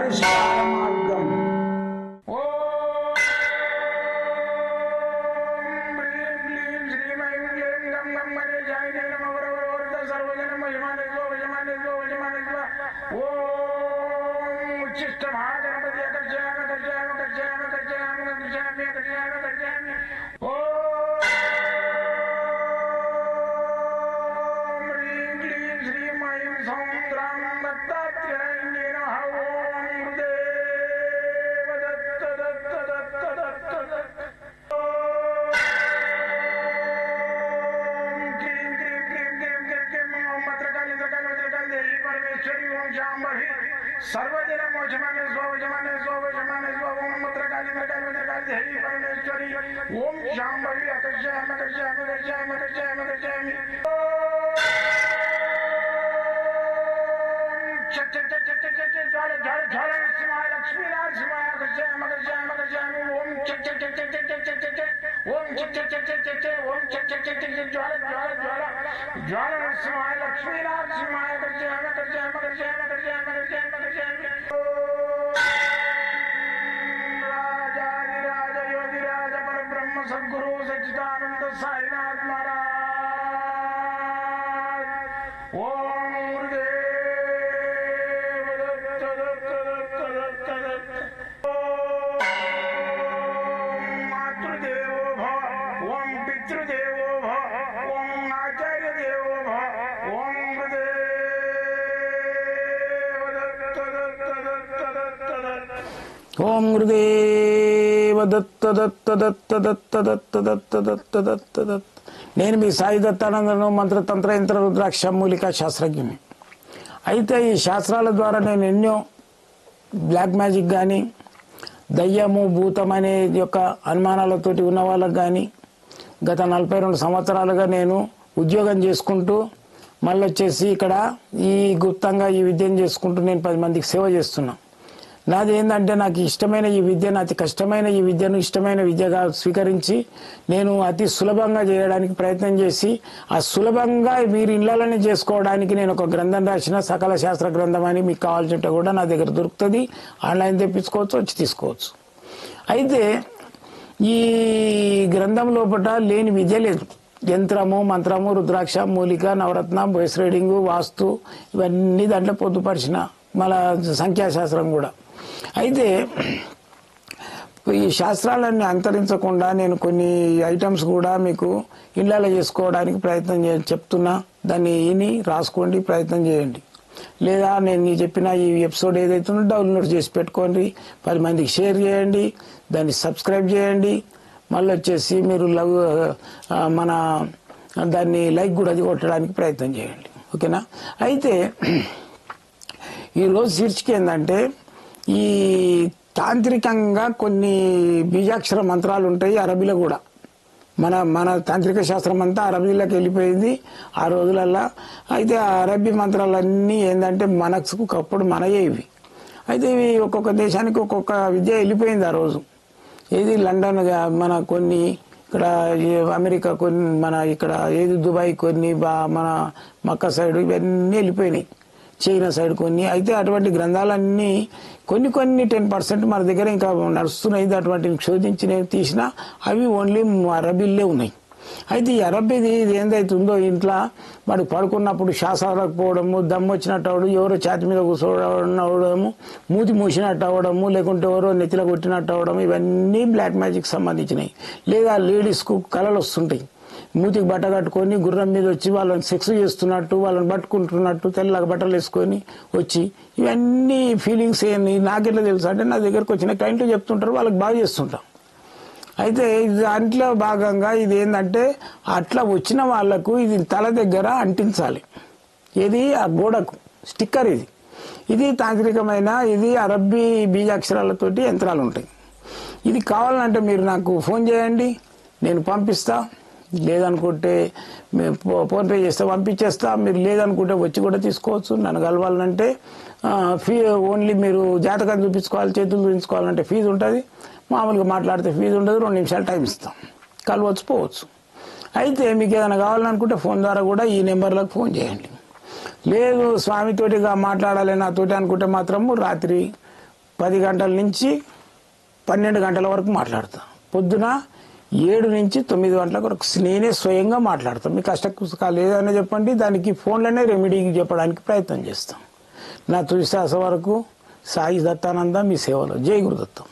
పరిష్కార మార్గం. सर्वजन मोचमाने स्वजमाने स्वजमाने स्वम मुद्रकाली मकाली मकाली देवी परमेश्वरी ओम शांभवी अकर्षयामि अकर्षयामि अकर्षयामि अकर्षयामि अकर्षयामि चट चट चट चट चट ज्वाल ज्वाल ज्वाल नरसिंहाय लक्ष्मी नरसिंहाय अकर्षयामि अकर्षयामि अकर्षयामि ओम चट चट चट चट चट चट चट ओम चट चट चट चट चट ओम चट चट चट चट ज्वाल ज्वाल ज्वाल ज्वाल नरसिंहाय लक्ष्मी नरसिंहाय अकर्षयामि अकर्षयामि अकर्षयामि अकर्षयामि अकर्षयामि अकर्षयामि राजाधिराज योगिराज परब्रह्म सद्गुरु सच्चिदानंद साईनाथ महाराज ओम गुरुदेव दत्त दत्त दत्त दत्त दत्त ओम मातृदेवो भव ओम पितृदेवो भव ओम आचार्य देवो भव ओम ఓం గురుదేవ దత్త దత్త దత్త దత్త దత్త దత్త దత్త దత్త దత్త. నేను మీ సాయి దత్తానందను, మంత్రతంత్ర యంత్ర రుద్రాక్ష మూలికా శాస్త్రజ్ఞుని. అయితే ఈ శాస్త్రాల ద్వారా నేను ఎన్నో బ్లాక్ మ్యాజిక్ కానీ దయ్యము భూతం అనే యొక్క అనుమానాలతోటి ఉన్న వాళ్ళకు కానీ గత 42 సంవత్సరాలుగా నేను ఉద్యోగం చేసుకుంటూ మళ్ళీ వచ్చేసి ఇక్కడ ఈ గుప్తంగా ఈ విద్యను చేసుకుంటూ నేను 10 మందికి సేవ చేస్తున్నా. నాది ఏంటంటే నాకు ఇష్టమైన ఈ విద్యను, అతి కష్టమైన ఈ విద్యను ఇష్టమైన విద్యగా స్వీకరించి నేను అతి సులభంగా చేయడానికి ప్రయత్నం చేసి ఆ సులభంగా మీరు ఇళ్లలోనే చేసుకోవడానికి నేను ఒక గ్రంథం రాసిన, సకల శాస్త్ర గ్రంథం అని మీకు కావాల్సింటే కూడా నా దగ్గర దొరుకుతుంది. ఆన్లైన్ తెప్పించుకోవచ్చు, వచ్చి తీసుకోవచ్చు. అయితే ఈ గ్రంథం లోపల లేని విద్య లేదు. యంత్రము, మంత్రము, రుద్రాక్ష, మూలిక, నవరత్న, వాయిస్ రీడింగు, వాస్తు ఇవన్నీ దాంట్లో పొందుపరిచిన, మళ్ళా సంఖ్యాశాస్త్రం కూడా. అయితే ఈ శాస్త్రాలన్నీ అంతరించకుండా నేను కొన్ని ఐటమ్స్ కూడా మీకు ఇళ్ళలో చేసుకోవడానికి ప్రయత్నం చెప్తున్నా. దాన్ని విని రాసుకోండి, ప్రయత్నం చేయండి. లేదా నేను చెప్పిన ఈ ఎపిసోడ్ ఏదైతుందో డౌన్లోడ్ చేసి పెట్టుకోండి, 10 మందికి షేర్ చేయండి, దాన్ని సబ్స్క్రైబ్ చేయండి. మళ్ళీ వచ్చేసి మీరు మన దాన్ని లైక్ కూడా కొట్టడానికి ప్రయత్నం చేయండి. ఓకేనా? అయితే ఈరోజు శీర్షిక ఏంటంటే ఈ తాంత్రికంగా కొన్ని బీజాక్షర మంత్రాలు ఉంటాయి అరబీలో కూడా. మన తాంత్రిక శాస్త్రం అంతా అరబీలోకి వెళ్ళిపోయింది ఆ రోజులల్లా. అయితే ఆ అరబీ మంత్రాలన్నీ ఏంటంటే మనకు ఒకప్పుడు మనయే ఇవి. అయితే ఇవి ఒక్కొక్క దేశానికి ఒక్కొక్క విద్య వెళ్ళిపోయింది ఆ రోజు. ఏది లండన్ మన కొన్ని, ఇక్కడ అమెరికా కొన్ని, మన ఇక్కడ ఏది దుబాయ్ కొన్ని, మన మక్కా సైడ్ ఇవన్నీ వెళ్ళిపోయినాయి, చైనా సైడ్ కొన్ని. అయితే అటువంటి గ్రంథాలన్నీ కొన్ని 10% మన దగ్గర ఇంకా నడుస్తున్నాయి. అటువంటివి శోధించి నేను తీసినా అవి ఓన్లీ అరబీలే ఉన్నాయి. అయితే ఈ అరబీది ఇది ఏందైతుందో ఇంట్లో వాడు పడుకున్నప్పుడు శ్వాస రాకపోవడము, దమ్ము వచ్చినట్టు అవడం, ఎవరో ఛాతి మీద కూర్చోవడము, మూతి మూసినట్టు అవ్వడము, లేకుంటే ఎవరో నెత్తిలో కొట్టినట్టు అవ్వడం, ఇవన్నీ బ్లాక్ మ్యాజిక్ సంబంధించినవి. లేదా లేడీస్కు కళలు వస్తుంటాయి, మూతికి బట్ట కట్టుకొని గుర్రం మీద వచ్చి వాళ్ళని సెక్స్ చేస్తున్నట్టు, వాళ్ళని పట్టుకుంటున్నట్టు, తెల్లగా బట్టలు వేసుకొని వచ్చి, ఇవన్నీ ఫీలింగ్స్ ఏంటి నాకెట్లా తెలుసు అంటే నా దగ్గరకు వచ్చిన క్లయింట్లు చెప్తుంటారు, వాళ్ళకి బాగా చేస్తుంటాం. అయితే దాంట్లో భాగంగా ఇది ఏంటంటే అట్లా వచ్చిన వాళ్లకు ఇది తల దగ్గర అంటించాలి. ఇది ఆ గోడకు స్టిక్కర్. ఇది తాంత్రికమైన, ఇది అరబ్బీ బీజాక్షరాలతోటి యంత్రాలు ఉంటాయి. ఇది కావాలంటే మీరు నాకు ఫోన్ చేయండి, నేను పంపిస్తా. లేదనుకుంటే ఫోన్పే చేస్తే పంపించేస్తా. మీరు లేదనుకుంటే వచ్చి కూడా తీసుకోవచ్చు. నన్ను కలవాలంటే ఓన్లీ మీరు జాతకం చూపించుకోవాలి, చేతులు చూపించుకోవాలంటే ఫీజు ఉంటుంది. మామూలుగా మాట్లాడితే ఫీజు ఉండదు. 2 నిమిషాలు టైం ఇస్తాం, కలవచ్చు, పోవచ్చు. అయితే మీకు ఏదైనా కావాలనుకుంటే ఫోన్ ద్వారా కూడా ఈ నెంబర్లకు ఫోన్ చేయండి. లేదు స్వామితోటిగా మాట్లాడాలి నాతోటి అనుకుంటే మాత్రము రాత్రి 10 గంటల నుంచి 12 గంటల వరకు మాట్లాడతాను. పొద్దున 7 నుంచి 9 గంటల వరకు నేనే స్వయంగా మాట్లాడతాను. మీ కష్టకుసుకాలు ఏదైనా చెప్పండి, దానికి ఫోన్లోనే రెమెడీ చెప్పడానికి ప్రయత్నం చేస్తాం. నా తుది శ్వాస వరకు సాయి దత్తానంద మీ సేవలో. జై గురుదత్తం.